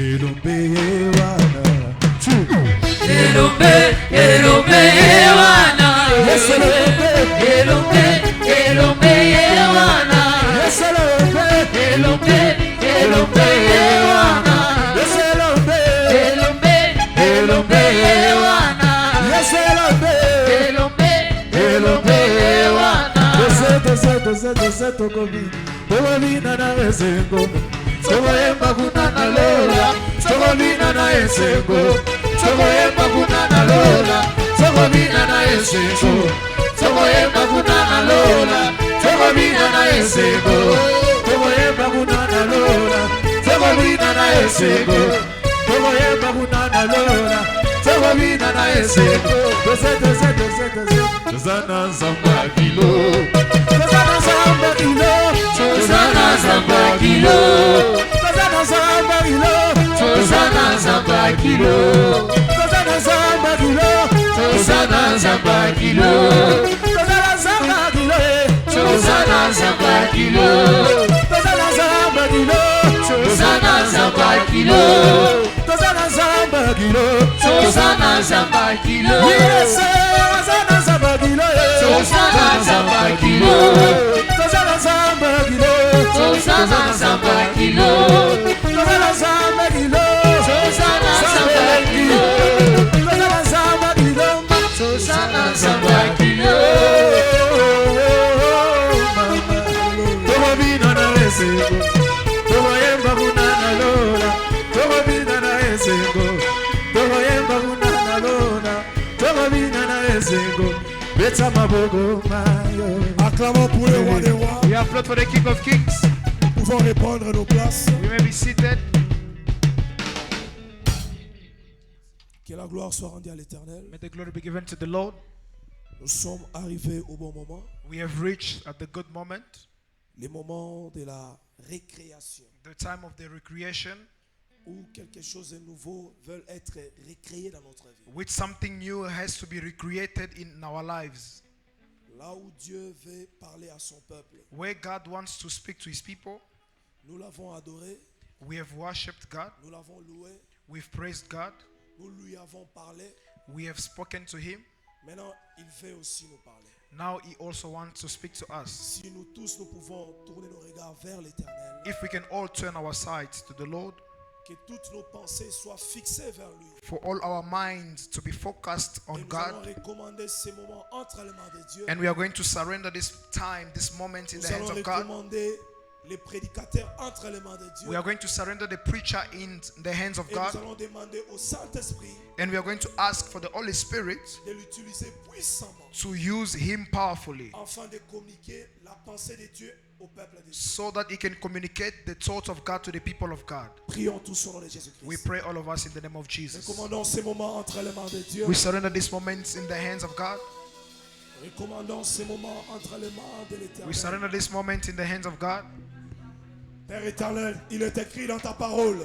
Elombe wana. Elombe, elombe wana. Yes, elombe. Elombe, elombe wana. Yes, elombe. Elombe, elombe wana. Yes, elombe. Elombe, elombe wana. Yes, elombe. Elombe, elombe wana. Dose tokobi. Tobina na esengo. Tokoyemba kunana lola. Tobina na esengo. Tokoyemba kunana lola. Tobina na esengo. Tokoyemba kunana lola. Tobina na esengo. Tokoyemba kunana lola. Tobina na esengo. Tokoyemba kunana lola. Tobina na esengo. Dose. Tozana zamba kilo. Tozana zamba kilo. Tozana zamba kilo. Tozana zamba kilo. Tozana zamba kilo. Tozana zamba kilo. Tozana zamba kilo. Tozana zamba kilo. Tozana zamba kilo. Tozana zamba kilo. Tozana zamba kilo. Tozana zamba kilo. Tozana zamba kilo. Yes, tozana zamba kilo. Tozana zamba kilo. Tozana zamba kilo. Tozana zamba kilo. Tozana zamba kilo. Tozana zamba kilo. Tozana zamba kilo. Tozana zamba kilo. Tobina na esengo. Tokoyemba kunana lola. Tobina na esengo. Tokoyemba kunana lola. Tobina na esengo. Beta mabogo mayo. Acclamons pour le roi des rois. We applaud for the King of Kings. Nous pouvons répondre à nos places. We may be seated. Que la gloire soit rendue à l'Éternel. May the glory be given to the Lord. Nous sommes arrivés au bon moment. We have reached at the good moment, Les moments de la récréation. the time of the recreation, Où quelque chose de nouveau veut être récréé dans notre vie. which something new has to be recreated in our lives, Là où Dieu veut parler à son peuple. where God wants to speak to his people. Nous l'avons adoré. We have worshipped God, Nous l'avons loué. we've praised God, Nous lui avons parlé. we have spoken to him. Maintenant, il veut aussi nous parler. Now he also wants to speak to us. Si nous tous nous pouvons tourner nos regards vers l'Éternel, If we can all turn our sides to the Lord, que toutes nos pensées soient fixées vers lui. for all our minds to be focused Et on nous allons God, recommander ces moments entre les mains de Dieu. and we are going to surrender this time, this moment in Nous the hands allons of God. recommander les prédicateurs entre les mains de Dieu. We are going to surrender the preacher in the hands of Et God, nous allons demander au Saint-Esprit and we are going to ask for the Holy Spirit de l'utiliser puissamment to use him powerfully afin de communiquer la pensée de Dieu au peuple de Dieu. so that he can communicate the thoughts of God to the people of God. Prions tous au nom de We Jésus-Christ. pray all of us in the name of Jesus. Recommandons ces moments entre les mains de Dieu. We surrender these moments in the hands of God. Recommandons ces moments entre les mains de We l'Éternel. surrender this moment in the hands of God. Père éternel, il est écrit dans ta parole.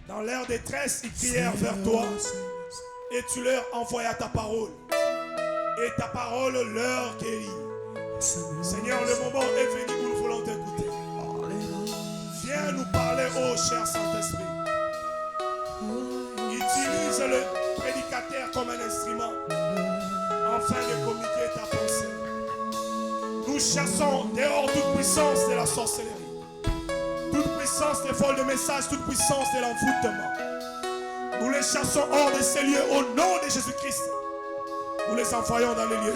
Dans leur détresse, ils crièrent vers toi et tu leur envoyas ta parole. Et ta parole leur guérit. Seigneur, le moment est venu où nous voulons t'écouter. Viens nous parler, ô cher Saint-Esprit. Utilise le prédicateur comme un instrument afin de communiquer ta pensée. Nous chassons dehors toute puissance de la sorcellerie, toute puissance des vols de messages, toute puissance de l'envoûtement. Nous les chassons hors de ces lieux au nom de Jésus-Christ. Nous les envoyons dans les lieux.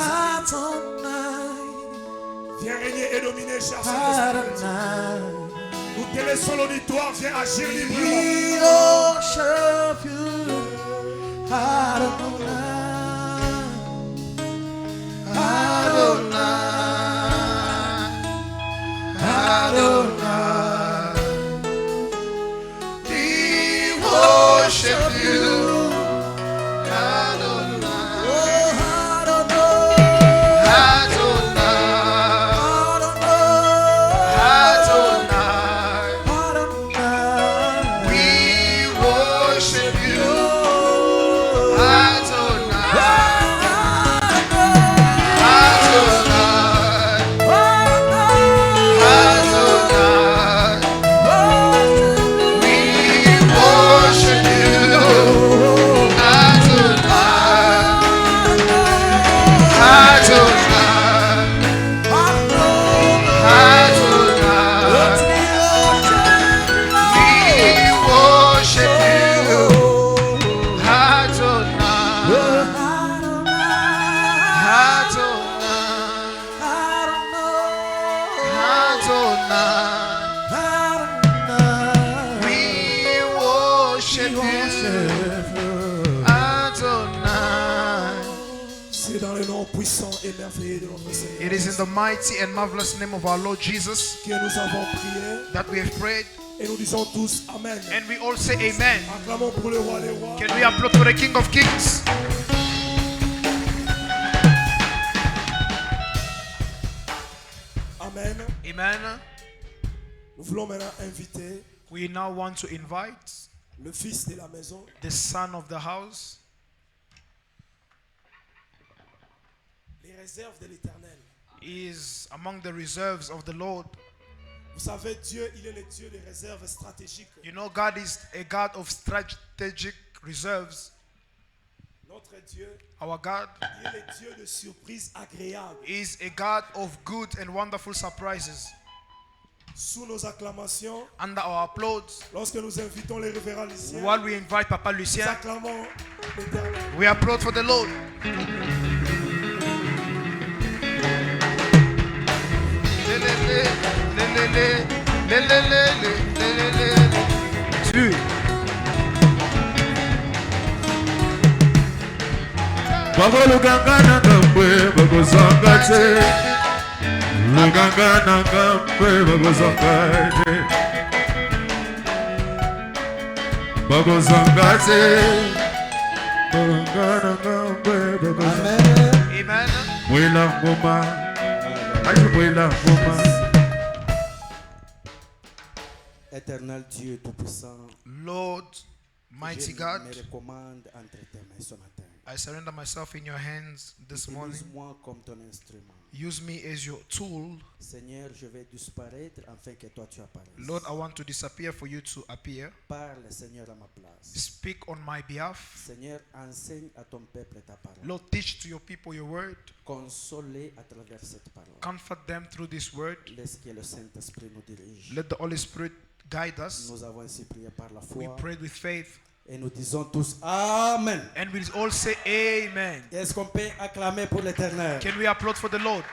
Viens régner et dominer, cher Saint-Esprit. Nous te laissons l'auditoire, viens agir librement. We worship you, Adonai. C'est dans le nom puissant et merveilleux de notre Seigneur It is in the mighty and marvelous name of our Lord Jesus que nous avons prié that we have prayed, et nous disons tous Amen. and we all say Amen. Acclamons pour le roi des rois. Can we applaud for the King of Kings? Amen. Amen. Nous voulons maintenant inviter We now want to invite le fils de la maison, the son of the house, les réserves de l'Éternel. He is among the reserves of the Lord. Vous savez, Dieu, il est le Dieu des réserves stratégiques. You know, God is a God of strategic reserves. Notre Dieu, Our God il est le Dieu de surprises agréables. is a God of good and wonderful surprises. Sous nos acclamations, Under our applause, lorsque nous invitons les révérends lycéens, while we invite Papa nous Lucien, acclamons l'Éternel. we applaud for the Lord. Two. Baba luganga na ngambwe bagozanga te luganga na ngambwe bagozanga te bagozanga te luganga na ngambwe bagozanga Amen. mwila ngoma aje mwila ngoma. Éternel Dieu Tout-Puissant, Lord, mighty je God, me recommande entre tes mains ce matin. I surrender myself in your hands this morning. Utilise-moi comme ton instrument. Use me as your tool. Seigneur, je vais disparaître afin que toi tu apparaisses. Lord, I want to disappear for you to appear. Parle, Seigneur, à ma place. Speak on my behalf. Seigneur, enseigne à ton peuple ta parole. Lord, teach to your people your word. Console-les à travers cette parole. Comfort them through this word. Laisse que le Saint-Esprit nous dirige. Let the Holy Spirit guide us. Nous avons ainsi prié par la We foi. prayed with faith. Et nous disons tous Amen. And we all say Amen. Est-ce qu'on peut acclamer pour l'Éternel? Can we applaud for the Lord?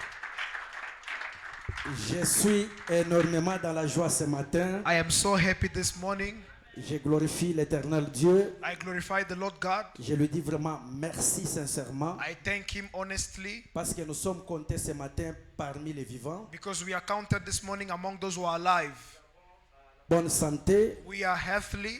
Je suis énormément dans la joie ce matin. I am so happy this morning. Je glorifie l'Éternel Dieu. I glorify the Lord God. Je lui dis vraiment merci sincèrement I thank Him honestly parce que nous sommes comptés ce matin parmi les vivants. because we are counted this morning among those who are alive. Bonne santé, We are healthy.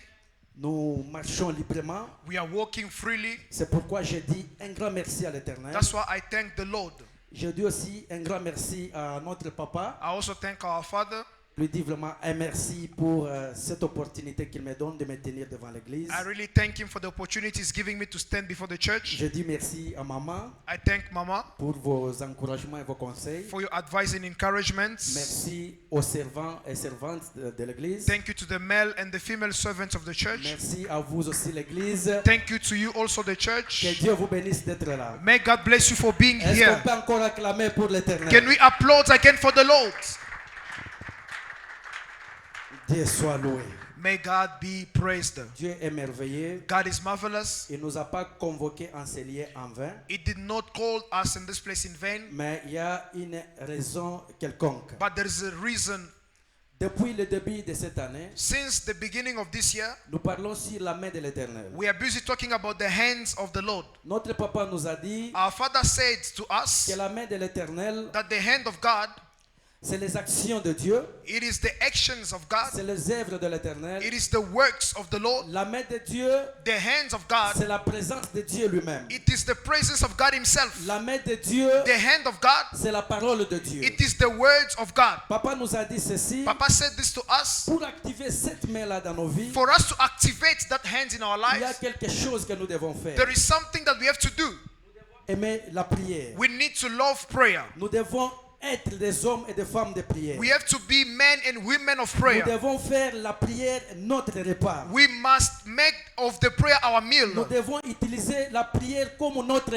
nous marchons librement. We are walking freely. C'est pourquoi je dis un grand merci à l'Éternel. That's why I thank the Lord. Je dis aussi un grand merci à notre papa. I also thank our Father. Lui dis vraiment un merci pour cette opportunité qu'il me donne de me tenir devant l'église. I really thank Him for the opportunity He's giving me to stand before the church. Je dis merci à maman I thank Mama pour vos encouragements et vos conseils. for your advice and encouragements. Merci aux servants et servantes de l'église. Thank you to the male and the female servants of the church. Merci à vous aussi l'église. Thank you to you also the Que church. Dieu vous bénisse d'être là. May God bless you for being Est-ce here. qu'on peut encore acclamer pour l'Éternel? Can we applaud again for the Lord? Dieu soit loué. May God be praised. Dieu est merveilleux. God is marvelous. Il ne nous a pas convoqués en ces lieux en vain, He did not call us in this place in vain, mais il y a une raison quelconque. but there is a reason. Depuis le début de cette année, Since the beginning of this year, nous parlons sur la main de l'Éternel. we are busy talking about the hands of the Lord. Notre papa nous a dit Our Father said to us que la main de l'Éternel, that the hand of God, c'est les actions de Dieu, it is the actions of God, c'est les œuvres de l'Éternel. it is the works of the Lord. La main de Dieu, The hands of God, c'est la présence de Dieu lui-même. it is the presence of God Himself. La main de Dieu, The hand of God, c'est la parole de Dieu. it is the words of God. Papa nous a dit ceci, Papa said this to us pour activer cette main-là dans nos vies, for us to activate that hand in our il y a lives. quelque chose que nous devons faire. There is something that we have to do. Aimer la prière. We need to love prayer. Nous devons être des hommes et des femmes de prière. We have to be men and women of Nous prayer. devons faire la prière notre repas. We must make of the prayer our Nous meal. devons utiliser la prière comme notre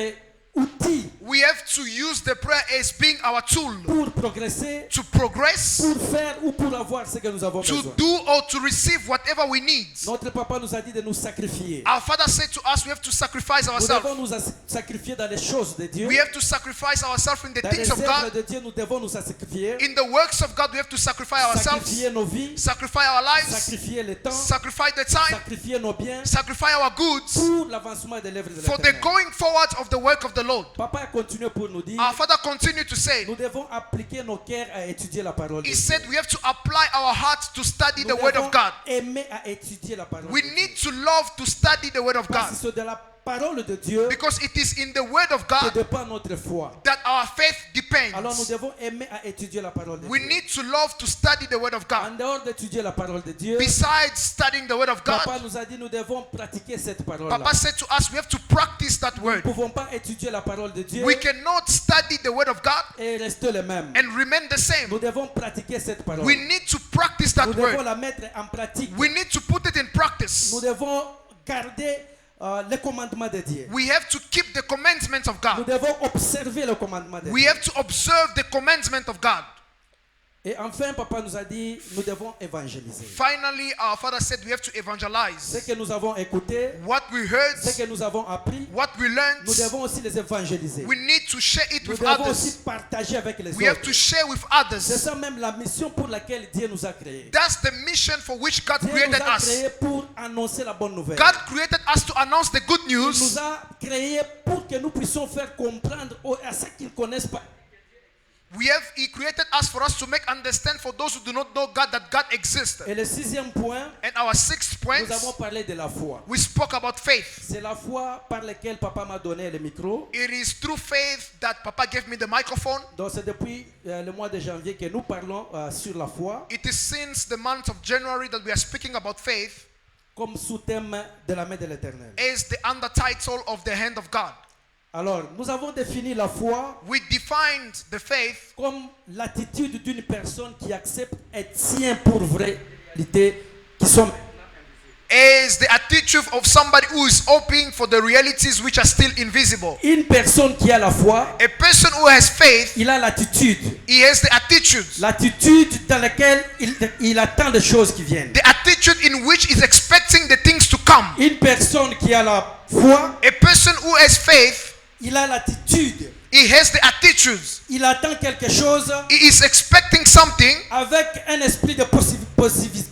outil We have to use the prayer as being our tool pour progresser, to progress, pour faire ou pour avoir ce que nous avons to besoin. do or to receive whatever we need. Notre papa nous a dit de nous sacrifier. Our Father said to us, we have to sacrifice Nous ourselves. devons nous sacrifier dans les choses de Dieu. We have to sacrifice ourselves in the Dans things les of œuvres God. de Dieu, nous devons nous sacrifier. In the works of God, we have to sacrifice ourselves, Sacrifier nos vies, sacrifice our lives, sacrifier le temps, sacrifice the time, sacrifier nos biens sacrifice our goods pour l'avancement de l'œuvre de for the l'Éternel. going forward of the work of the Lord. Papa a continué pour nous dire, Our Father continued to say, nous devons appliquer nos cœurs à étudier la parole de He Dieu. said we have to apply our hearts to study the Nous Word devons of God. aimer à étudier la parole We de Dieu. need to love to study the Word of Parce God que c'est de la parole de Dieu because it is in the Word of que God dépend notre foi. that our faith Alors nous depends. devons aimer à étudier la parole de We Dieu. need to love to study the Word of En God. dehors d'étudier la parole de Dieu, Besides studying the Word of Papa God, nous a dit nous devons pratiquer cette parole-là. Papa said to us, we have to practice that Nous Word. ne pouvons pas étudier la parole de Dieu We cannot study the Word of God et rester les mêmes. and remain the same. Nous devons pratiquer cette parole. We need to practice that Nous devons Word. la mettre en pratique. We need to put it in practice. Nous devons garder les commandements de Dieu. We have to keep the commandments of Nous God. devons observer le commandement de We Dieu. have to observe the commandment of God. Et enfin, Papa nous a dit, nous devons évangéliser. Finally, our Father said we have to Ce evangelize. que nous avons écouté, What we heard, ce que nous avons appris, what we learned, nous devons aussi les évangéliser. we need to share it Nous with devons aussi others. partager avec les We have autres. to share with C'est others. ça même la mission pour laquelle Dieu nous a créés. That's the mission for which God Dieu nous created a us. créés pour annoncer la bonne nouvelle. God created us to announce the good Il nous news. a créés pour que nous puissions faire comprendre à ceux qui ne connaissent pas. He created us for us to make understand for those who do not know God that God exists. Et le sixième point, And our sixth point, nous avons parlé de la foi. we spoke about faith. C'est la foi par laquelle Papa m'a donné le micro. It is through faith that Papa gave me the microphone. Donc c'est depuis le mois de janvier que nous parlons sur la foi It is since the month of January that we are speaking about faith comme sous-thème de la main de l'Éternel. as the undertitle of the hand of God. Alors, nous avons défini la foi We defined the faith comme l'attitude d'une personne qui accepte et tient pour vérité qui sont as the attitude of somebody who is hoping for the realities which are still invisible. une personne qui a la foi, A person who has faith, il a l'attitude. he has the attitude. L'attitude dans laquelle il attend des choses qui viennent. The attitude in which he's expecting the things to come. Une personne qui a la foi, A person who has faith, il a l'attitude. he has the attitude. Il attend quelque chose He is expecting something avec un esprit de positivité.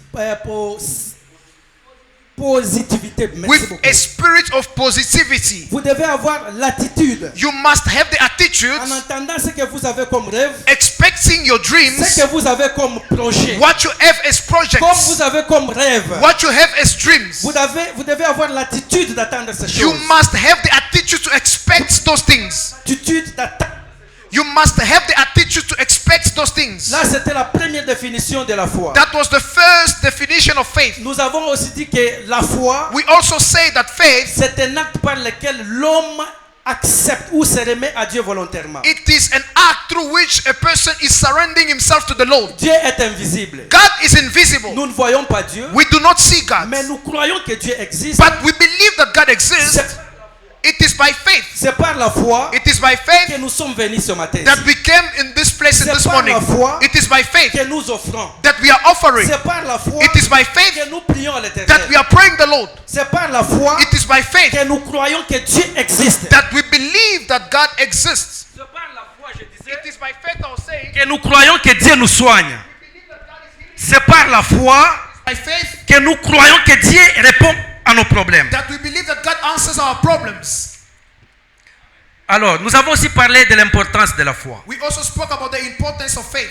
Merci with beaucoup. a spirit of positivity. Vous devez avoir l'attitude You must have the attitude en entendant ce que vous avez comme rêve, expecting your ce dreams, que vous avez comme projet, what you have as comme projects, vous avez comme rêve. what you have as dreams. Vous devez avoir l'attitude d'attendre ces You choses. must have the attitude to expect those things. L'attitude d'attendre. You must have the attitude to expect those things. Là, c'était la première définition de la foi. That was the first definition of faith. Nous avons aussi dit que la foi, We also say that faith, c'est un acte par lequel l'homme accepte ou se remet à Dieu volontairement. it is an act through which a person is surrendering himself to the Lord. Dieu est invisible. God is invisible. Nous ne voyons pas Dieu, We do not see God. mais nous croyons que Dieu existe. But we believe that God exists. C'est It is by faith. c'est par la foi It is by faith que nous sommes venus ce matin. that we came in this place C'est this par morning. la foi It is by faith que nous offrons. that we are offering. C'est par la foi It is by faith que nous prions à that l'Éternel. we are praying the Lord. C'est par la foi It is by faith que nous croyons que Dieu existe. that we believe that God exists. C'est par la foi, je disais, It is by faith I was saying. que nous croyons que Dieu nous soigne. We believe that God is healing. C'est par la foi By faith que nous croyons que Dieu répond à nos problèmes. that we believe that God answers our problems. Alors, nous avons aussi parlé de l'importance de la foi. We also spoke about the importance of faith.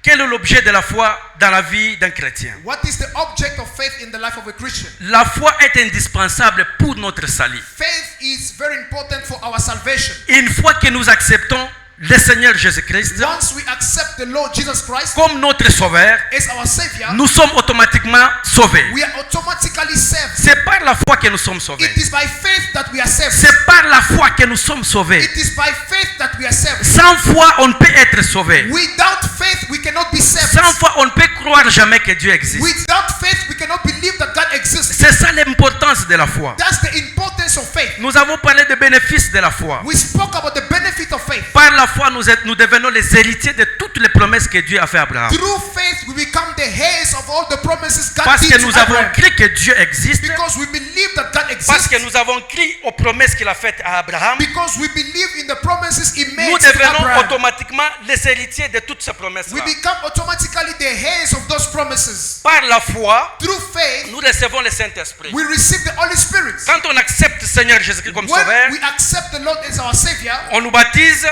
Quel est l'objet de la foi dans la vie d'un chrétien? What is the object of faith in the life of a Christian? La foi est indispensable pour notre salut. Faith is very important for our salvation. Une fois que nous acceptons le Seigneur Jésus-Christ Once we accept the Lord Jesus Christ comme notre sauveur, as our Savior, nous sommes automatiquement sauvés. we are automatically saved. C'est par la foi que nous sommes sauvés. It is by faith that we are saved. C'est par la foi que nous sommes sauvés. It is by faith that we are saved. Sans foi, on ne peut être sauvé. Without faith, we cannot be saved. Sans foi, on ne peut croire jamais que Dieu existe. Without faith, we cannot believe that God exists. C'est ça l'importance de la foi. That's the importance importance of faith. Nous avons parlé des bénéfices de la foi. We spoke about the benefit of faith. Par la foi, nous devenons les héritiers de toutes les promesses que Dieu a fait à Abraham. Through faith, we become the heirs of all the promises God Parce did que to nous avons Abraham. cru que Dieu existe. Because we believe that God Parce exists. que nous avons cru aux promesses qu'il a faites à Abraham. Because we believe in the promises He made Nous to devenons Abraham. automatiquement les héritiers de toutes ces promesses-là. We become automatically the heirs of those promises. Par la foi, Through faith, nous recevons le Saint-Esprit. we receive the Holy Spirit. Quand on accepte le Seigneur Jésus-Christ comme When sauveur, we accept the Lord as our Savior, on nous baptise,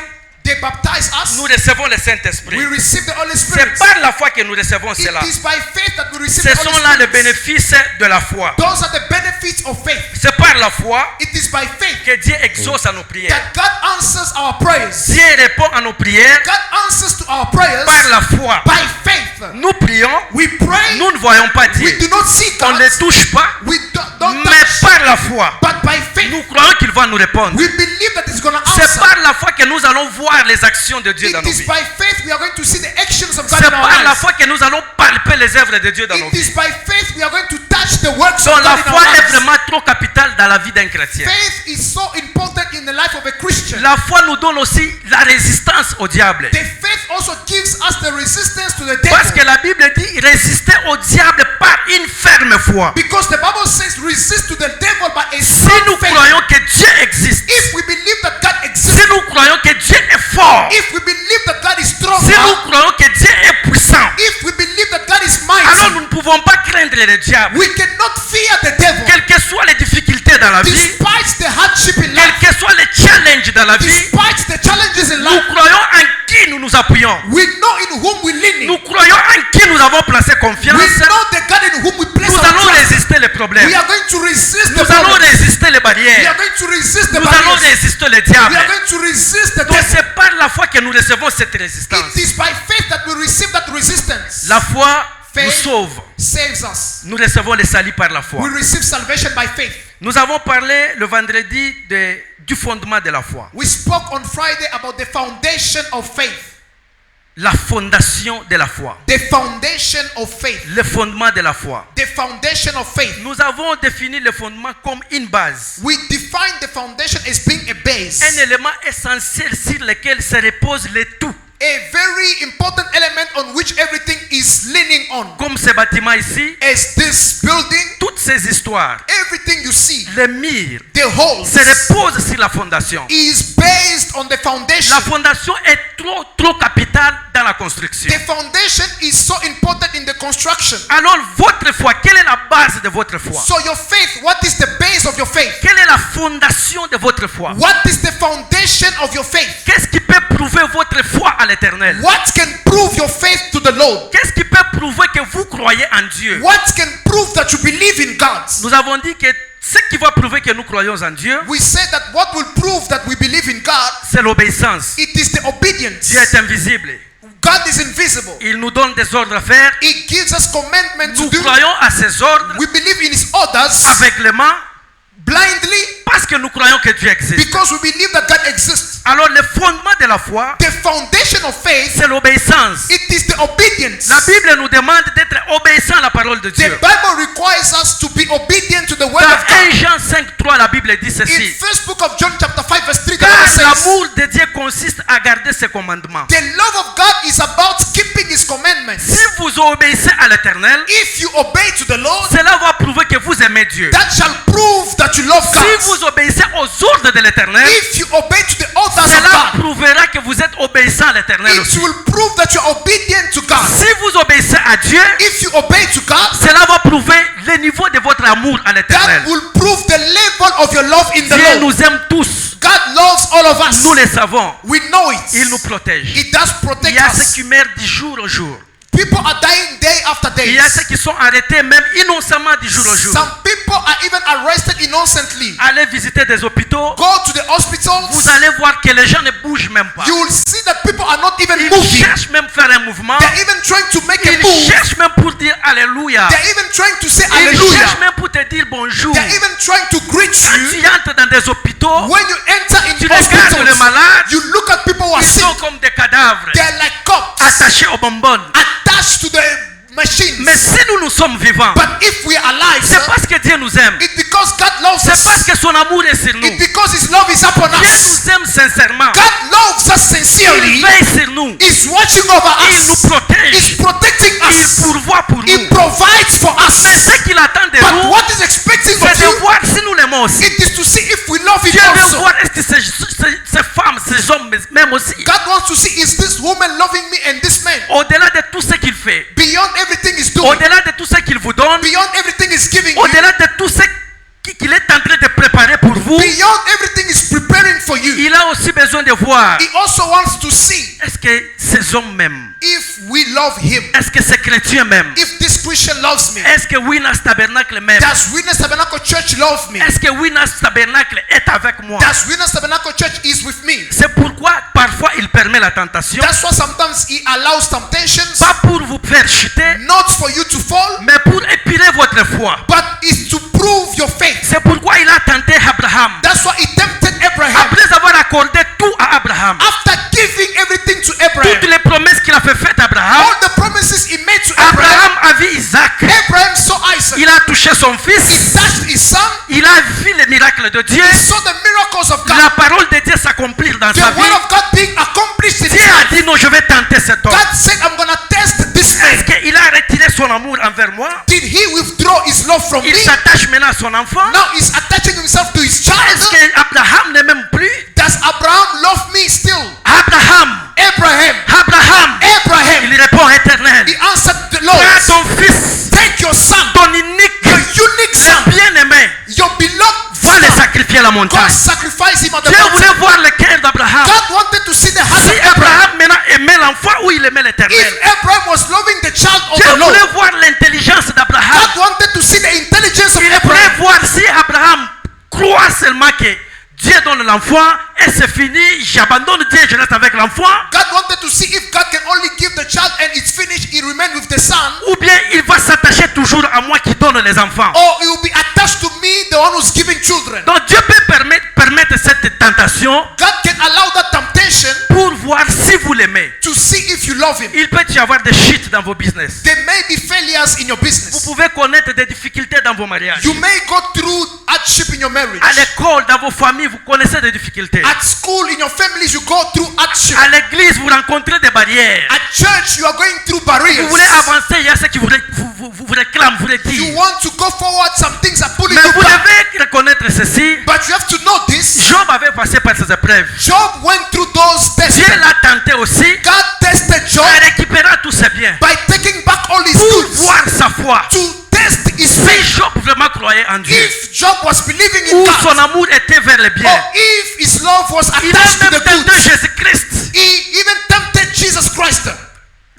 they baptize nous us. recevons le Saint-Esprit. We receive the Holy C'est Spirit. par la foi que nous recevons It cela. is by faith that we receive Ce the Holy sont là les Spirit. bénéfices de la foi. Those are the benefits of faith. C'est par la foi It is by faith que Dieu exauce à nos prières. that God answers our prayers. Dieu répond à nos prières God answers to our prayers par la foi. by faith. Nous prions, We pray. nous ne voyons pas Dieu. We do not see On ne God. les touche pas, We don't mais touch. par la foi, But by faith, nous croyons qu'il va nous répondre. we believe that it's going to C'est answer. par la foi que nous allons voir les actions de Dieu dans It nos is vies. by faith we are going to see the actions of God C'est in our par la lives. foi que nous allons palper les œuvres de Dieu dans nos It is vies. by faith we are going to touch the works Donc of la God in foi our est lives. vraiment trop capitale dans la vie d'un chrétien. Faith is so important in the life of a Christian. La foi nous donne aussi la résistance au diable. The faith also gives us the resistance to the Parce que devil. la Bible dit résister au diable par une ferme foi. Because the Bible says resist to the devil by a Si strong nous faith. croyons que Dieu existe, If we believe that God si exists, nous croyons que Dieu est fort, if we believe that God is strong, si nous croyons que Dieu est puissant, if we believe that God is alors mighty, nous ne pouvons pas craindre le diable. we cannot fear the devil. Quelles que soient les difficultés dans la vie, Despite the hardship in quels life, que soient les challenges dans la vie, despite the challenges in nous life, croyons en qui nous nous appuyons. we know in whom we lean. Nous croyons en qui nous avons placé confiance. We know the God in whom we place Nous our allons trust. résister les problèmes. We are going to resist the Nous allons problems. résister les We are barrières. going to resist the Nous allons barriers. résister les We diables. are going to resist the Donc devil. c'est par la foi que nous recevons cette résistance. It is by faith that we receive that resistance. La foi nous Faith sauve. saves us. Nous recevons le salut par la foi. We receive salvation by faith. Nous avons parlé le vendredi du fondement de la foi. We spoke on Friday about the foundation of faith. La fondation de la foi. The foundation of faith. Le fondement de la foi. The foundation of faith. Nous avons défini le fondement comme une base. We define the foundation as being a base. Un élément essentiel sur lequel se repose le tout. A very important element on which everything is leaning on. Comme ce bâtiment ici, As this building, toutes ces histoires, everything you see, les murs, the holes, se reposent sur la fondation. is based on the foundation. La fondation est trop capitale dans la construction. The foundation is so important in the construction. Alors votre foi, quelle est la base de votre foi? So your faith, what is the base of your faith? Quelle est la fondation de votre foi? What is the foundation of your faith? Qu'est-ce qui peut prouver votre foi à l'Éternel? What can prove your faith to the Lord? Qu'est-ce qui peut prouver que vous croyez en Dieu? What can prove that you believe in God? Nous avons dit que ce qui va prouver que nous croyons en Dieu, We say that what will prove that we believe in God, c'est l'obéissance. it is the obedience. Dieu est invisible. God is invisible. Il nous donne des ordres à faire. He gives us commandments Nous to do. croyons à ces ordres We believe in His orders aveuglément blindly parce que nous croyons que Dieu existe. because we believe that God exists. Alors le fondement de la foi, The foundation of faith, c'est l'obéissance. it is the obedience. La Bible nous demande d'être obéissant à la parole de The Dieu. Bible requires us to be obedient to the word Dans of God. 1 Jean 5:3, la Bible dit In ceci. first book of John chapter 5 verse 3, the Car Bible says, l'amour de Dieu consiste à garder ses commandements. the love of God is about keeping His commandments. Si vous obéissez à l'Éternel, If you obey to the Lord, cela va prouver que vous aimez Dieu. that shall prove that you love Si God. vous obéissez aux ordres de l'Éternel, If you obey to the orders of cela God, prouvera que vous êtes obéissant à l'Éternel it aussi. will prove that you are obedient to God. Si vous obéissez à Dieu, If you obey to God, cela va prouver le niveau de votre amour à that l'Éternel. will prove the level of your love in the Dieu Lord. nous aime tous. God loves all of us. Nous le savons. We know it. Il nous protège. It does Il protect y a ceux us. qui meurent du jour au jour. People are dying day after Il day. y a ceux qui sont arrêtés même innocemment du jour au jour. Some people are even arrested innocently. Allez visiter des hôpitaux. Go to the hospitals. Vous allez voir que les gens ne bougent même pas. You will see that people are not even Ils moving. cherchent même à faire un mouvement. They're even trying to make a Ils move. cherchent même pour dire Alléluia. They're even trying to say Ils hallelujah. cherchent même pour te dire bonjour. They're even trying to greet Quand you. tu entres dans des hôpitaux, When you enter in tu regardes les hospitals, malades, you look at people who are ils sick. sont comme des cadavres They're like cops attachés aux bonbonnes. attached to the machines. Mais si nous sommes vivants, But if we are alive, c'est sir, parce que Dieu nous aime. it's because God loves C'est parce us. que son amour est sur nous. It's because His love is upon Dieu us. nous aime sincèrement. God loves us Il sincerely. veille sur nous. He's watching over Il nous us. protège. He's protecting Il us. pourvoit pour He nous. provides for Mais us. ce qu'il attend de But nous, what is expecting c'est of de you, voir si nous l'aimons aussi. it is to see if we love Him Dieu veut also. voir est-ce que ces femmes, ces hommes même aussi, God wants to see, is this woman loving me and this man? au-delà de tout ce qu'il fait, Beyond everything He's doing, au-delà de tout ce qu'il vous donne, beyond everything He's giving you, au-delà de tout ce qu'il est en train de préparer pour vous, beyond everything He's preparing for you, il a aussi besoin de voir He also wants to see est-ce que ces hommes m'aiment, if we love Him, est-ce que ces chrétiens m'aiment, if this Christian loves me. est-ce que Winners Tabernacle m'aime, Does Witness Tabernacle Church love me? est-ce que Winners Tabernacle est avec moi. Does Witness Tabernacle Church is with me? C'est pourquoi parfois il permet la tentation, That's why sometimes He allows temptations, pas pour vous faire chuter, not for you to fall, mais pour épirer votre foi. but is to prove your faith. C'est pourquoi il a tenté Abraham. That's why He tempted Abraham. Après avoir accordé tout à Abraham, After giving everything to Abraham, toutes les promesses qu'il a fait à Abraham, all the promises He made to Abraham, Abraham a vu Isaac. Abraham saw Isaac. Il a touché son He fils. touched his son. Il a vu les miracles de Dieu. He saw the miracles of God. La parole de Dieu s'accomplir dans The sa vie. word of God being accomplished in Dieu his a life. dit non, je vais tenter cet homme. God said, I'm going to test this Est-ce man. qu'il a retiré son amour envers moi? Did he withdraw his love from Il me? s'attache maintenant à son enfant. Now he's attaching himself to his child. Est-ce qu'Abraham ne m'aime plus? Does Abraham love me still? Abraham, Abraham. Abraham, Abraham. il répond éternel. He answered the Lord. Prends ton fils, Take your son, ton unique, your unique son, le bien-aimé, your beloved va le son. sacrifier à la God montagne. sacrificed him on the Dieu mountain. voulait voir le cœur d'Abraham. God wanted to see the heart Si of Abraham. Abraham maintenant aimait l'enfant ou il aimait If l'éternel. Abraham was loving the child of Dieu the Lord, voulait voir l'intelligence d'Abraham. God wanted to see the intelligence of Il voulait Abraham. voir si Abraham croit seulement que Dieu donne l'enfant et c'est fini, j'abandonne Dieu, je reste avec l'enfant. God wanted to see if God can only give the child and it's finished, he remain with the son, Ou bien il va s'attacher toujours à moi qui donne les enfants. or he will be attached to me, the one who's giving children. Donc Dieu peut permettre cette tentation God can allow that temptation pour voir si vous l'aimez. to see if you love him. Il peut y avoir des chutes dans vos business. There may be failures in your Vous business. pouvez connaître des difficultés dans vos mariages. You may go through hardship in your marriage. À l'école, dans vos familles, vous connaissez des difficultés. At school, in your families, you go through hardship. À l'église, vous rencontrez des barrières. At church, you are going through Vous barriers. voulez avancer, il y a ce qui vous réclame, vous le You dit. want to go forward, some things are pulling Mais you vous back. devez reconnaître ceci. But you have to know this. Job avait passé par ces épreuves. Job went through those tests. Dieu l'a tenté aussi God tested Job à récupérer tous ses biens by taking back all his pour goods voir sa foi. to test his Si faith. Job vraiment croyait en Dieu, If Job was believing in ou God, son amour était vers le bien, or if his love was il a attached to même the tenté goods, Jésus-Christ. he even tempted Jesus Christ.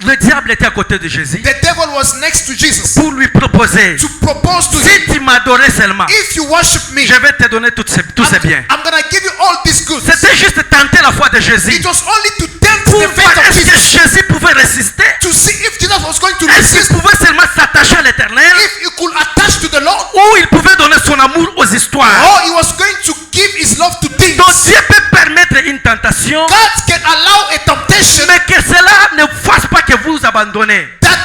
Le diable était à côté de Jésus The devil was next to Jesus pour lui proposer, to propose to him, si tu m'adorais seulement, if you worship me, je vais te donner tous ces biens. I'm going to give you all these goods. C'était juste tenter la foi de Jésus It was only to tempt pour the faith voir of est-ce que Jesus, Jésus pouvait résister, to see if Jesus was going to est-ce resist, qu'il pouvait seulement s'attacher à l'éternel, if he could attach to the Lord, ou il pouvait donner son amour aux histoires. or he was going to give his love to things. Donc Dieu peut permettre une tentation, God can allow a temptation mais que cela ne fasse pas que vous abandonnez. that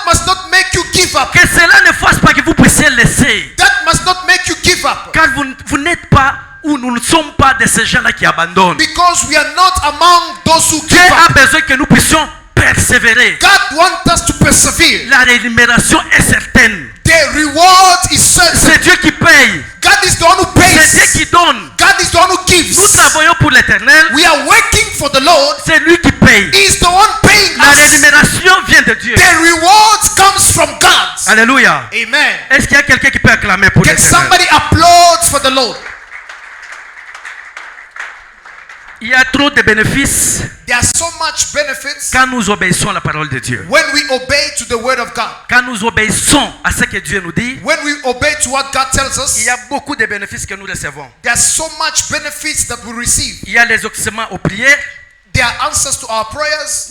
must not make you give up. Que cela ne fasse pas que vous puissiez laisser. That must not make you give up. Car vous n'êtes pas, ou nous ne sommes pas de ces gens-là qui abandonnent. Because we are not among those who Dieu give a up. besoin que nous puissions persévérer. God wants us to persevere. La rémunération est certaine. The reward is certain. C'est Dieu qui paye. God is the one who C'est Dieu pays. qui donne. God is the one who Nous gives. travaillons pour l'éternel. We are working for the Lord. C'est lui qui paye. He is the one paying La us. rémunération vient de Dieu. The reward comes from God. Alléluia. Amen. Est-ce qu'il y a quelqu'un qui peut acclamer pour Can l'éternel? somebody applaud for the Lord? Il y a trop de bénéfices There are so much benefits quand nous obéissons à la parole de Dieu. when we obey to the word of God. Quand nous obéissons à ce que Dieu nous dit, When we obey to what God tells il us, y a beaucoup de bénéfices que nous recevons. there are so much benefits that we receive. Il y a les exaucements aux prières. There are answers to our prayers.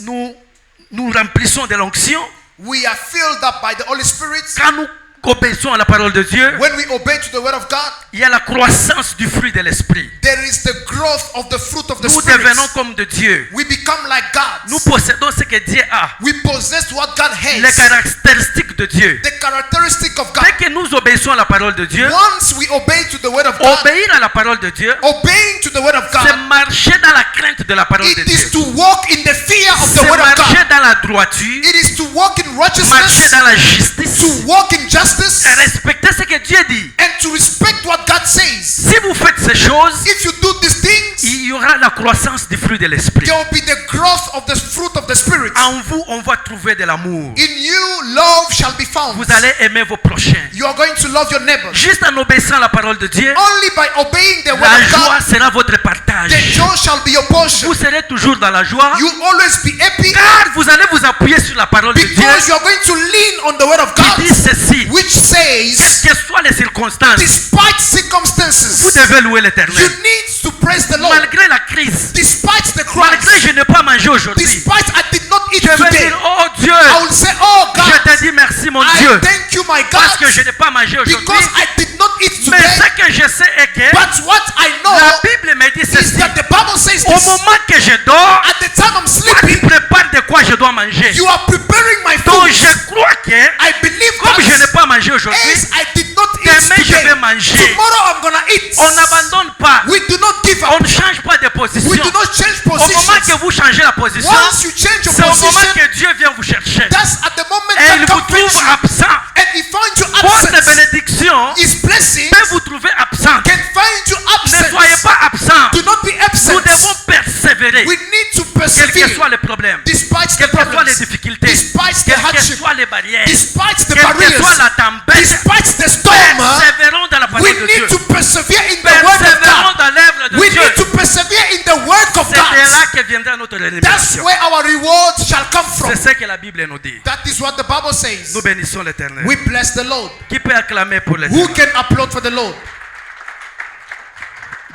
Nous remplissons de l'onction. We are filled up by the Holy Spirit. Quand nous obéissons à la parole de Dieu, when we obey to the word of God, il y a la croissance du fruit de l'esprit. there is the growth of the fruit of the Nous Spirit. devenons comme de Dieu. We become like Nous God. possédons ce que Dieu a, We possess what God les has. caractéristiques de Dieu. The characteristic of God. Dès que nous obéissons à la parole de Dieu, Once we obey to the word of God, obéir à la parole de Dieu, obeying to the word of c'est God, marcher dans la crainte de la parole de it is Dieu. to walk in the fear of the C'est word of marcher God. dans la droiture, It is to walk in marcher righteousness, dans la justice, to walk in justice, et respecter ce que Dieu dit. and to respect what God says. Si vous faites ces choses, If you do these things, il y aura la croissance du fruit de l'esprit. there will be the growth of the fruit of the Spirit. En vous, on va trouver de l'amour. In you, love shall be found. Vous allez aimer vos prochains. You are going to love your neighbor. Juste en obéissant à la parole de Dieu, Only by obeying the word la of joie God, sera votre partage. the joy shall be your portion. Vous serez toujours dans la joie, You always be happy car vous allez vous appuyer sur la parole de Dieu because you are going to lean on the word of qui God, dit ceci. which says, Quelles que soient les circonstances, despite vous circumstances, devez louer you l'Éternel. need to praise the Lord. Malgré la crise, Despite the malgré crisis, je n'ai pas mangé aujourd'hui, despite I did not eat je vais today, dire, oh Dieu, I will say, oh je God, te dis merci mon I Dieu, thank you, my parce que God, je n'ai pas mangé aujourd'hui. because I did not eat Mais today. ce que je sais est que But what I know la Bible me dit is ceci. that the Bible says Au this. moment que je dors, At the time I'm toi tu sleeping, prépares de quoi je dois manger. you are preparing my Donc food. je crois que, I believe comme je n'ai that pas mangé aujourd'hui, as I did not eat demain je today, vais manger. tomorrow I'm gonna eat. On n'abandonne pas. We do not give On up. ne change pas de position. We do not change Au moment que positions. vous changez la position, Once you change your c'est au moment position, que Dieu vient vous chercher. that's at the moment Et il God vous comes trouve you. absent. And he finds you Votre absent. bénédiction His blessings peut vous trouver absent. can find you Ne soyez absent. pas absent. Do not be Nous devons absent. persévérer. We need to Quels que persevere soient les problèmes, despite the quelles que soient les problems, difficultés, despite the quelles que hardship, soient les barrières, despite the quelle que soit barriers, la tempête, despite the storm. persévérons dans la parole We de Dieu. need to persevere in the word of Persévérons God. dans l'œuvre de We Dieu. need to persevere in the word of C'est de là God. que viendra notre That's rémunération. where our reward shall come from. C'est ce que la Bible nous dit. That is what the Bible says. Nous bénissons l'Éternel. We bless the Lord. Qui peut acclamer pour Who l'Éternel? can applaud for the Lord?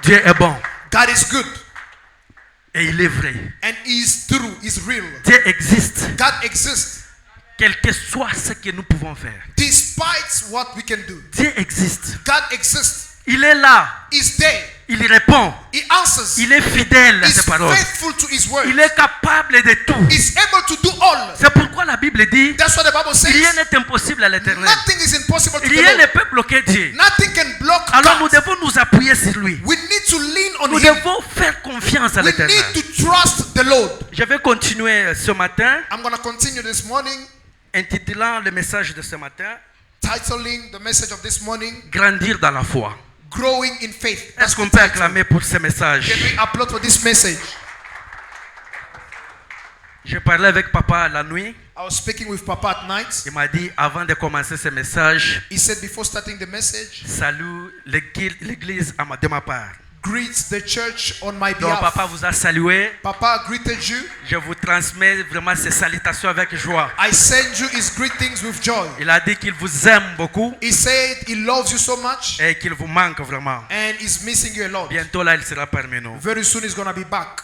Dieu est bon God is good et il est vrai. and He is true, He is real. Dieu existe. God exists Quel que soit ce que nous pouvons faire. despite what we can do. Dieu existe. God exists. Il est là. He's there. Il répond. He answers. Il est fidèle à He's ses paroles. faithful to His word. Il est capable de tout. He's able to do all. C'est pourquoi la Bible dit That's what the Bible says. rien n'est impossible à l'Éternel. Nothing is impossible to the Rien ne Lord. peut bloquer Dieu. Nothing can block Alors nous God. devons nous appuyer sur lui. We need to lean on Nous Him. devons faire confiance à We l'Éternel. need to trust the Lord. Je vais continuer ce matin, I'm going to continue this morning, intitulant le message de ce matin, titling the message of this morning, Grandir dans la foi. Growing in Faith. That's Est-ce qu'on the peut title. acclamer pour ce message? Can we applaud for this message? Je parlais avec papa la nuit. I was speaking with Papa at night. Il m'a dit, avant de commencer ce message, He said before starting the message, salue l'église de ma part. greet the church on my Donc papa behalf. vous a salué. Papa greeted you. Je vous transmets vraiment ces salutations avec joie. I send you his greetings with joy. Il a dit qu'il vous aime beaucoup He said he loves you so much et qu'il vous manque vraiment. and he's missing you a lot. Bientôt là, il sera parmi nous. Very soon he's going to be back.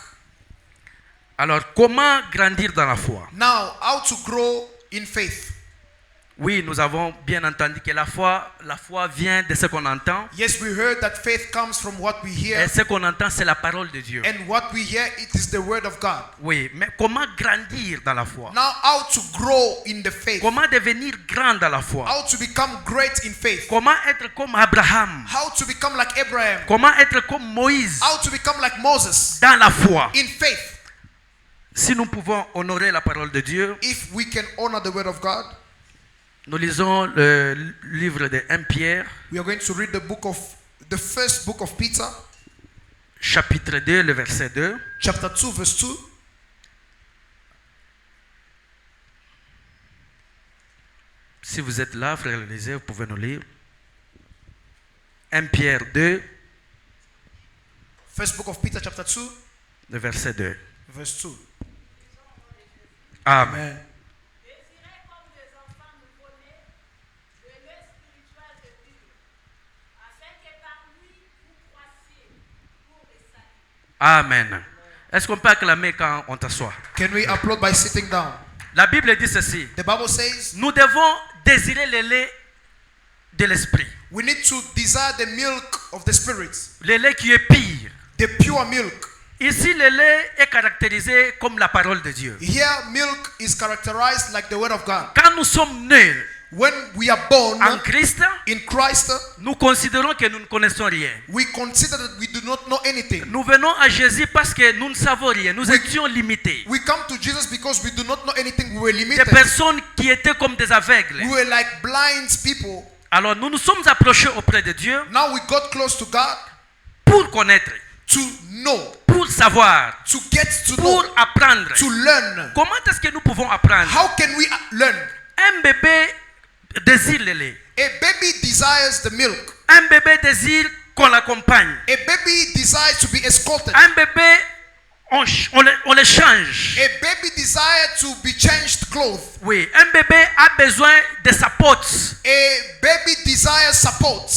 Alors, comment grandir dans la foi? Now, how to grow in faith? Oui, nous avons bien entendu que la foi vient de ce qu'on entend. Yes, we heard that faith comes from what we hear, Et ce qu'on entend, c'est la parole de Dieu. and what we hear, it is the word of God. Oui, mais comment grandir dans la foi? Now, how to grow in the faith? Comment devenir grand dans la foi? How to become great in faith? Comment être comme Abraham? How to become like Abraham? Comment être comme Moïse How to become like Moses dans la foi? in faith? Si nous pouvons honorer la parole de Dieu, If we can honor the word of God, nous lisons le livre de 1 Pierre, we are going to read the first book of Peter, chapitre 2, le verset 2. chapter 2, verse 2. Si vous êtes là, frère Élisée, vous pouvez nous lire. 1 Pierre 2, First book of Peter, chapter 2, le verset 2. verse 2. Amen. Amen. Désirez comme des enfants nouveau-nés de l'œil spirituel de Dieu, afin que par lui vous croissiez pour le salut. Amen. Est-ce qu'on peut acclamer quand on t'assoit? Can we applaud by sitting down? La Bible dit ceci. The Bible says Nous devons désirer le lait de l'esprit. We need to desire the milk of the Spirit, Le lait qui est pire. the pure milk. Ici, le lait est caractérisé comme la parole de Dieu. Here, milk is characterized like the Word of God. Quand nous sommes nés When we are born en Christ, in Christ, nous considérons que nous ne connaissons rien. we consider that we do not know anything. Nous venons à Jésus parce que nous ne savons rien. Nous étions limités. We come to Jesus because we do not know anything. We were Des limited. personnes qui étaient comme des aveugles. We were like blind people. Alors nous nous sommes approchés auprès de Dieu Now we got close to God pour connaître, to know, pour savoir, to get to pour know, apprendre. to learn. Comment est-ce que nous pouvons apprendre? How can we learn? Un bébé désire le lait. A baby desires the milk. Un bébé désire qu'on l'accompagne. A baby desires to be escorted. Un bébé, on le change. A baby desires to be changed clothes. Oui, un bébé a besoin de support. A baby desires supports.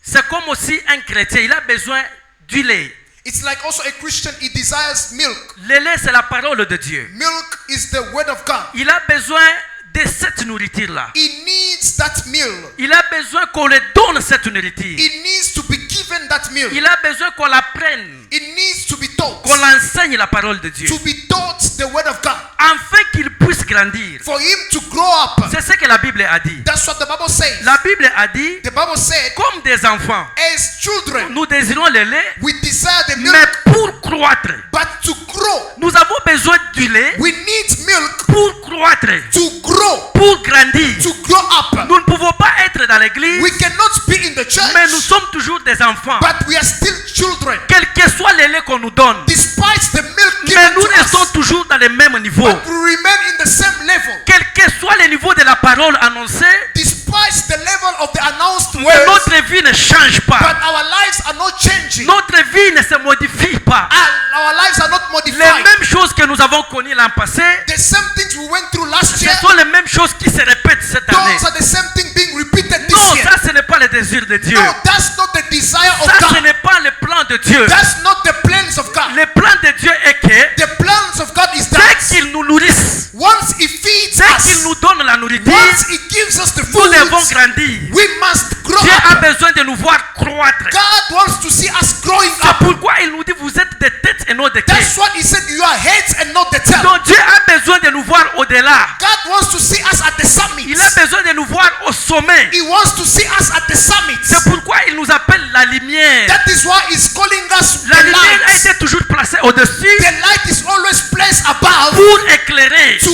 C'est comme aussi un chrétien, il a besoin du lait. It's like also a Christian, he desires milk. Le lait, c'est la parole de Dieu. Milk is the word of God. Il a besoin de cette nourriture-là. He needs that meal. Il a besoin qu'on lui donne cette nourriture. He needs to be given that meal. Il a besoin qu'on l'apprenne, It needs to be taught. qu'on l'enseigne la parole de Dieu, To be taught the word of God. afin qu'il puisse grandir. For him to grow up. C'est ce que la Bible a dit. That's what the Bible says. La Bible a dit, The Bible said, comme des enfants, as children, nous désirons le lait, we desire the milk, mais pour croître, but to grow, nous avons besoin du lait we need milk pour croître, to grow, pour grandir. to grow up. Nous ne pouvons pas être dans l'église, We cannot be in the church, mais nous sommes toujours des enfants. but we are still children. Quel que soit le lait qu'on nous donne, Despite the milk mais given nous to restons us, toujours dans le même niveau. but we remain in the same level. Quel que soit le niveau de la parole annoncée, Despite the level of the announced mais words, notre vie ne change but pas. our lives are not changing. Notre vie ne se modifie pas. Our lives are not Les modified. mêmes choses que nous avons connues l'an passé, The same things we went through last ce year, sont les mêmes choses qui se répètent cette année. those are the same thing being repeated Non, this year. ça ce n'est pas le désir de Dieu. No, that's not the desire of Ça ce God. n'est pas le plan de Dieu. That's not the plans of God. Le plan de Dieu est que The plans of God is dès that qu'il nous nourrisse, once He feeds dès qu'il us, nous donne la nourriture, once He gives us the nous food, devons grandir. we must grow Dieu a up. besoin de nous voir croître. God wants to see us growing C'est up. pourquoi il nous dit vous êtes des têtes et non des That's queues. what He said. You are heads and not the tail. Donc Dieu a besoin de nous voir au-delà. God wants to see us at the summit. Il a besoin de nous voir au sommet. He wants to see us at the summit. C'est pourquoi il nous appelle la lumière. That is why He's calling us La the lumière a light. été toujours placée au-dessus The light is always placed above pour éclairer. to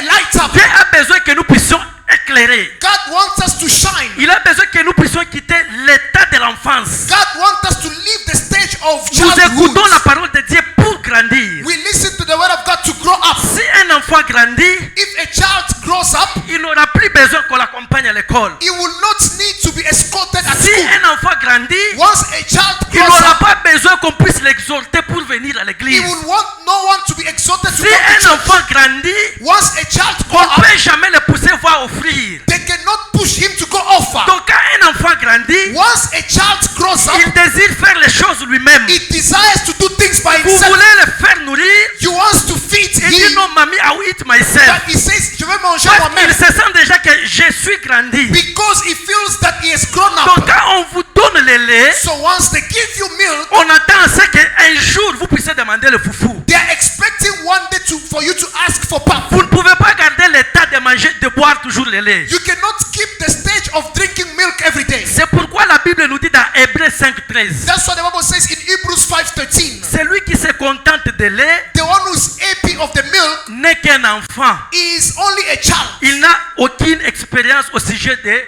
light up. Dieu a besoin que nous puissions éclairer. God wants us to shine. Il a besoin que nous puissions quitter l'état de l'enfance. God wants us to leave the stage of Nous écoutons la childhood. parole de Dieu pour grandir. We listen to the word of God to grow up. Si un enfant grandit, If a child grows up, il n'aura plus besoin qu'on l'accompagne à l'école. he will not need to be escorted at Si school. un enfant grandit, Once a child il grows n'aura up, pas besoin qu'on puisse l'exhorter pour venir à he l'église. will want no one to be exhorted to Si come to un church. enfant grandit, Once a child on grows ne up, peut jamais le pousser voir offrir. they cannot push him to go offer. Donc quand un enfant grandit, Once a child grows up, il désire faire les choses lui-même. he desires to do things by Vous himself. voulez le faire nourrir, He wants to feed il dit him, non, mamie, I will eat myself. but he says, je vais manger Parce qu'il moi-même. se sent déjà que je suis grandi. Because he feels that he has grown Donc up. quand on vous donne le lait, So once they give you milk, on attend à ce qu'un jour vous puissiez demander le foufou. they are expecting one day for you to ask for pap. Vous ne pouvez pas garder l'état de manger, de boire toujours le lait. You cannot keep the stage of drinking milk every day. C'est pourquoi la Bible nous dit dans Hébreux 5:13, That's what the Bible says in Hebrews 5:13. celui qui se contente de lait The one who's happy of the milk n'est qu'un enfant. is only a child. Il n'a aucune expérience au sujet de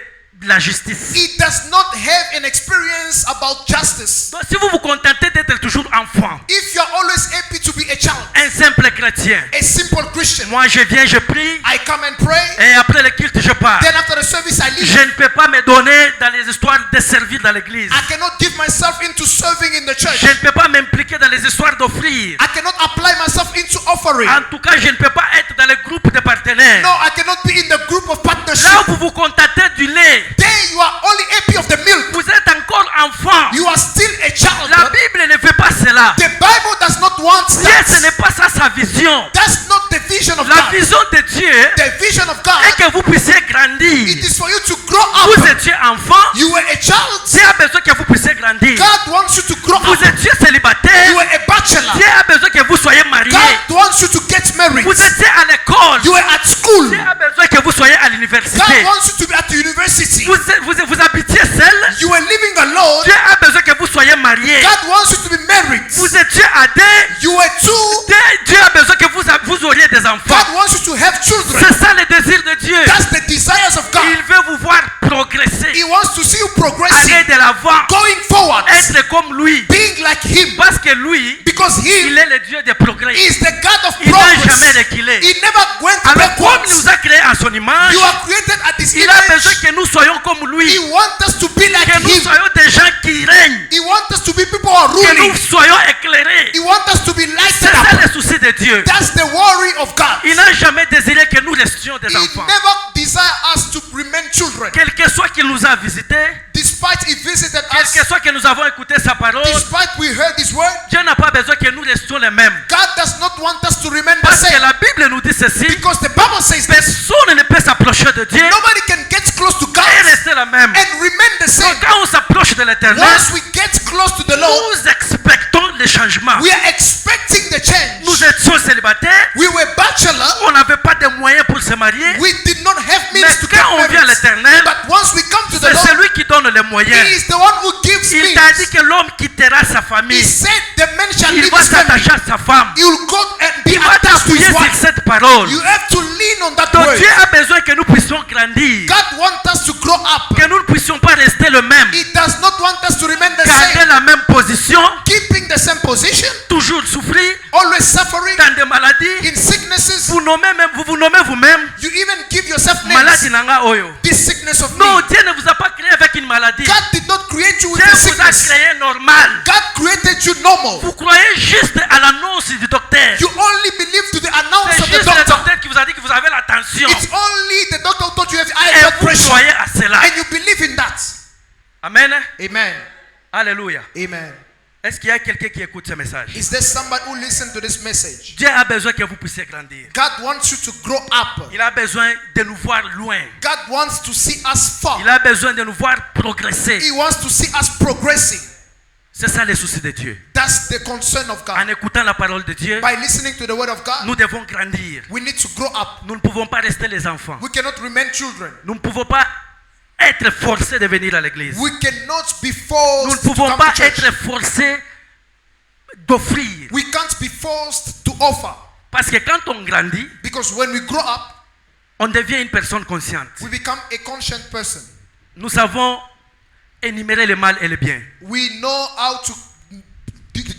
la justice. He does not have an experience about justice. Donc si vous vous contentez d'être toujours enfant, If you're always happy to be a child, un simple chrétien, a simple Christian, moi je viens, je prie, I come and pray, et après le culte je pars. then after the service I leave. Je ne peux pas me donner dans les histoires de servir dans l'église. I cannot give myself into serving in the church. Je ne peux pas m'impliquer dans les histoires d'offrir. I cannot apply myself into offering. En tout cas, je ne peux pas être dans le groupe de partenaires. No, I cannot be in the group of partnership. Là où vous vous contentez du lait, There you are only happy of the milk. vous êtes encore enfant. You are still a child. La Bible ne fait pas cela. The Bible does not want Dieu, ce that. n'est pas ça sa vision. That's not the vision of of La God. vision de Dieu The vision of God, est que vous puissiez grandir. it is for you to grow Vous up. étiez enfant, You were a child. Dieu a besoin que vous puissiez grandir. God wants you to grow Vous up. étiez célibataire, You were a bachelor. Dieu a besoin que vous soyez marié. God wants you to get married. Vous étiez à l'école, You were at school. Dieu a besoin que vous soyez à God l'université. wants you to be at the university. Vous habitiez seul, You were living alone. Dieu a besoin que vous soyez marié. God wants you to be married. Vous étiez à deux, You were two. Dieu a besoin que vous auriez des enfants. God wants you to have children. C'est ça le désir de Dieu. That's the desires of God. Il veut vous voir progresser, He wants to see you progressing, aller de l'avant, going forward, être comme lui. being like Him. Parce que lui, Because il He est le Dieu des progrès. is the God of Il n'a jamais progress. reculé. He never went Alors comme il backwards. nous a créés à son image, You are created at His il a besoin image. que nous soyons comme lui. He wants us to be like Que nous Him. soyons des gens qui règnent. He wants us to be people who are Que ruling. nous soyons éclairés. He wants us to be C'est lighted ça up. le souci de Dieu. That's the worry of God. Il n'a jamais désiré que nous restions des He enfants. never desired us to remain children. Quel que soit qu'il nous a visités, Despite He visited quel us, que soit que nous avons écouté sa parole, despite we heard His word, Dieu n'a pas besoin que nous restions les mêmes. God does not want us to remain the Parce que same. la Bible nous dit ceci, Because the Bible says this. personne ne peut s'approcher de Dieu Nobody can get close to God et rester la même. and remain the same. Donc quand on s'approche de l'éternel, Once we get close to the Lord, nous expectons les changements. we are expecting the change. Nous étions célibataires, We were bachelor. on n'avait pas de moyens pour se marier. We did not have Mais means to get quand on vient à married. l'éternel, But once we come to the c'est Lord, celui qui donne les moyens. He is the one who gives Il t'a dit means. que l'homme quittera sa He famille. said the man shall Il leave va his family. s'attacher à sa femme. He will go and be Il va attached to t'appuyer his sur wife. cette parole. You have to lean on that Donc word. Dieu a besoin que nous puissions grandir. God wants us to grow up. Que nous ne puissions pas rester le même. He does not want us to remain the Garder same. la même position. Keeping the same position, Toujours souffrir always suffering dans des maladies. in sicknesses. Vous vous nommez vous-même. You even give yourself Maladie names. nanga oyo. This sickness of Non, me. Dieu ne vous a pas créé avec une maladie. God did not create you with Dieu a vous a sickness. créé normal. God created you normal. Vous croyez juste à l'annonce du docteur. You only believe to the announce C'est of the juste le doctor. docteur qui vous a dit que vous avez la tension. It's only the doctor who told you have high Et blood vous pressure. croyez à cela. And you believe in that. Amen. Amen. Alléluia. Amen. Est-ce qu'il y a quelqu'un qui écoute ce message? Is there somebody who listens to this message? Dieu a besoin que vous puissiez grandir. God wants you to grow up. Il a besoin de nous voir loin. God wants to see us far. Il a besoin de nous voir progresser. He wants to see us progressing. C'est ça le souci de Dieu. That's the concern of En God. écoutant la parole de Dieu, By listening to the word of God, nous devons grandir. we need to grow up. Nous ne pouvons pas rester les enfants. We cannot remain children. Nous ne pouvons pas être forcés de venir à l'église. We cannot be Nous ne forced to pouvons come pas to church. être forcés d'offrir. We can't be forced to offer. Parce que quand on grandit, Because when we grow up, on devient une personne consciente. we become a conscient person. Nous savons énumérer le mal et le bien. We know how to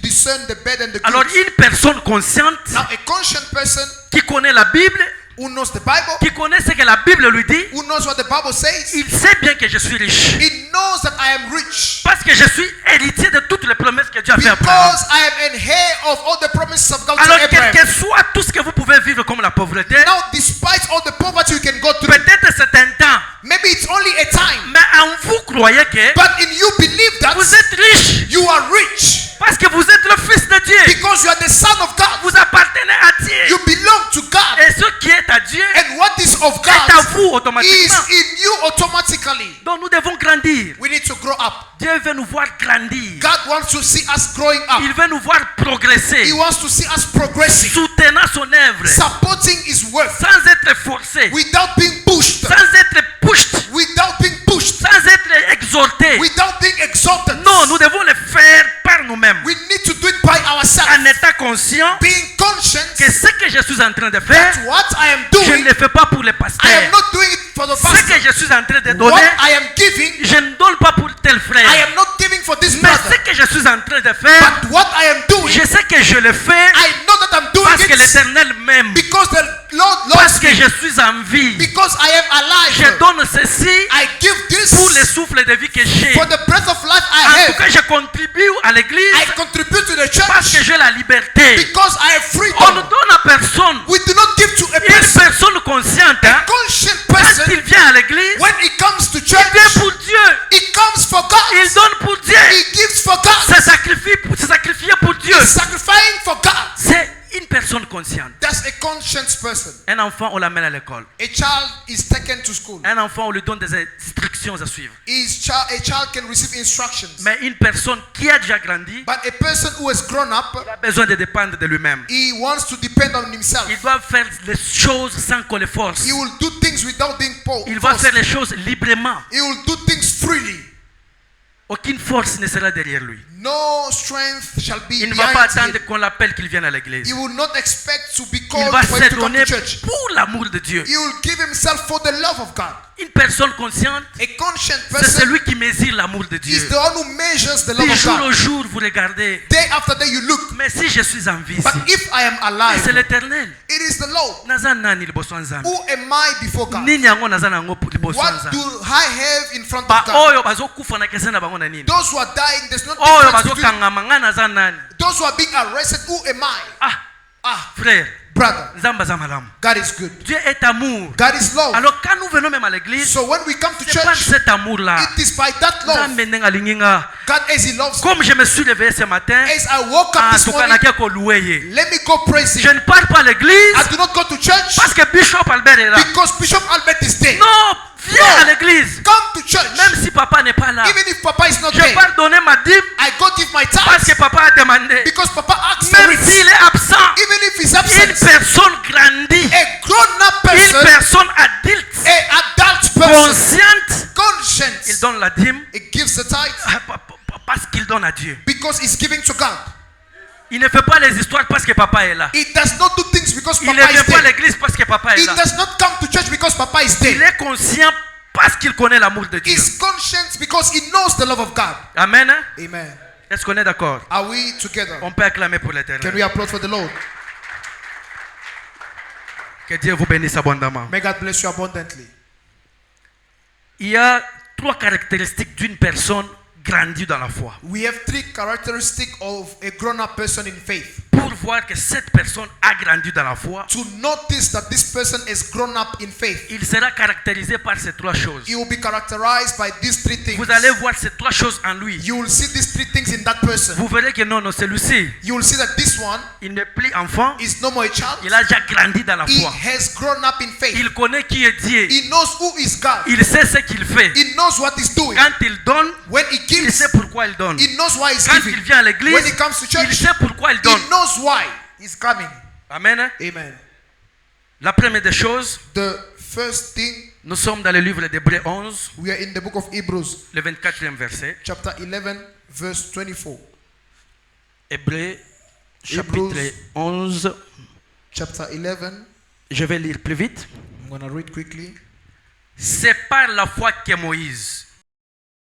discern the bad and the Alors good. une personne consciente Now, a conscient person qui connaît la Bible, who knows the Bible, qui connaît ce que la Bible lui dit, who knows what the Bible says, il sait bien que je suis riche. he knows that I am rich. Parce que je suis héritier de toutes les promesses que Dieu a fait à Abraham. Because I am an heir of all the promises of God to Alors quel Abraham. que soit tout ce que vous pouvez vivre comme la pauvreté, Now, despite all the poverty you can go through, peut-être c'est un temps, maybe it's only a time, mais en vous croyez que but in you believe that vous êtes riche. you are rich Parce que vous êtes le fils de Dieu. because you are the son of God. Vous appartenez à Dieu. You belong to God, Et ce qui est à Dieu and what is of est à God vous is automatiquement. in you automatically. Donc nous devons grandir. We need to grow up. Dieu veut nous voir grandir. God wants to see us growing up. Il veut nous voir progresser. He wants to see us progressing, Soutenant son œuvre. supporting His work Sans être forcé. without being pushed, Sans être pushed. without being pushed, Sans être exhorté. without being exalted. Non, nous devons le faire par nous-mêmes. We need to do it by ourselves, En étant conscient being conscious que ce que je suis en train de faire, that what I am je ne doing, le fais pas pour les I pasteurs. am not doing it for the Ce pastor. que je suis en train de What donner, I am giving, je ne donne pas pour tel I frère. am not giving for this Mais brother. ce que je suis en train de faire, But what I am doing, je sais que je le fais I know that I'm doing parce que it l'Éternel m'aime. because the Lord Parce loves que me. je suis en vie. Because I am Je alive. donne ceci I give pour le this souffle de vie que j'ai. for the breath of life En I tout have. cas, je contribue à l'église I contribute to the parce que church j'ai la liberté. because I have On ne freedom. donne à personne. We do not give to a Une person. personne consciente, A hein, conscient quand person, il vient à l'église, when he comes to il vient church, pour Dieu. he comes for Il God. donne pour Dieu. He gives for God. Se sacrifier pour Dieu. He's sacrificing for God. C'est une personne consciente. That's a conscious conscious person. Un enfant, on l'amène à l'école. A child is taken to school. Un enfant, on lui donne des instructions à suivre. A child can receive instructions. Mais une personne qui a déjà grandi, But a person who has grown up, il a besoin de dépendre de lui-même. he wants to depend on himself. Il doit faire les choses sans qu'on le force. He will do things without being Il va faire forced. les choses librement. He will do things freely. Aucune force ne sera derrière lui. No strength shall be Il ne va pas behind attendre him. qu'on l'appelle qu'il vienne à l'église. He will not expect to be Il called va for se him to come donner to church. pour l'amour de Dieu. He will give himself for the love of God. Une personne consciente, A conscient c'est person celui qui mesure l'amour de Dieu. is the one who measures the love Du of jour au God. jour, vous regardez. Day after day you look. Mais si je suis en vie ici, But if I am c'est alive, l'éternel. it is the Lord. Naza nani liboso ya Nzambe? Who am I before God? Nini yango naza nango liboso ya What do Nzambe? I have in front Ba of God? oyo bazokufa na kese na bango na nini? Those who are dying, there's no Oyo difference between bazokangama nga naza nani? those who are being arrested. Who am I? Ah, frère, Brother, Nzambe aza malamu. God is good. Dieu est amour. God is love. Alors quand nous venons même à l'église, So when we come to c'est pas church, cet amour-là. it is by that love. Nzambe ndenge alingi nga. God as He loves me. Comme je me suis réveillé ce matin, As I woke up en this tout cas, morning, nakia koluwe ye. let me go praise Je Him. ne pars pas à l'église I do not go to church parce que Bishop Albert est là. because Bishop Albert is there. Non, viens à l'église. Come to church. Même si papa n'est pas là. Even if Papa is not Je there, pars donner ma dîme I go give my parce que tithes papa a demandé. because Papa asked for Même it. s'il est absent, Even if he's une absent, personne grandie, a grown-up une person, personne adulte, a adult person, consciente, il conscience, donne la dîme it gives the tithe parce qu'il donne à Dieu. because he's giving to God. Il ne fait pas les histoires parce que papa est là. He does not do things because Il ne Papa vient is pas à there. l'église parce que papa est He là. does not come to church because Papa is Il there. est conscient parce qu'il connaît l'amour de Dieu. He's conscious because he knows the love of God. Amen. Hein? Amen. Est-ce qu'on est d'accord? Are we together? On peut acclamer pour Can l'éternel. we applaud for the Lord? Que Dieu vous bénisse abondamment. May God bless you abundantly. Il y a 3 caractéristiques d'une personne grandie dans la foi. We have 3 characteristics of a grown-up person in faith. Pour voir que cette personne a grandi dans la foi, To notice that this person is grown up in faith, il sera caractérisé par ces 3 choses. he will be characterized by these 3 things. Vous allez voir ces 3 choses en lui. You will see these 3 things in that person. Vous verrez que non, celui-ci, You will see that this one il n'est plus enfant, is no more a child. il a déjà grandi dans la He foi. has grown up in faith. Il connaît qui est Dieu. He knows who is God. Il sait ce qu'il fait. He knows what he's doing. Quand il donne, When he il gives, sait pourquoi il donne. he knows why he's Quand giving. il vient à l'église, When he comes to il church, sait pourquoi il donne. he knows why he's coming. Amen. Hein? Amen. La première des choses, The first thing, nous sommes dans le livre d'Hébreux 11, we are in the book of Hebrews, le 24e verset. chapter 11, verse 24. Hébreux, chapitre Hebrews. 11. Chapter 11. Je vais lire plus vite. I'm going to read quickly. C'est par la foi que Moïse,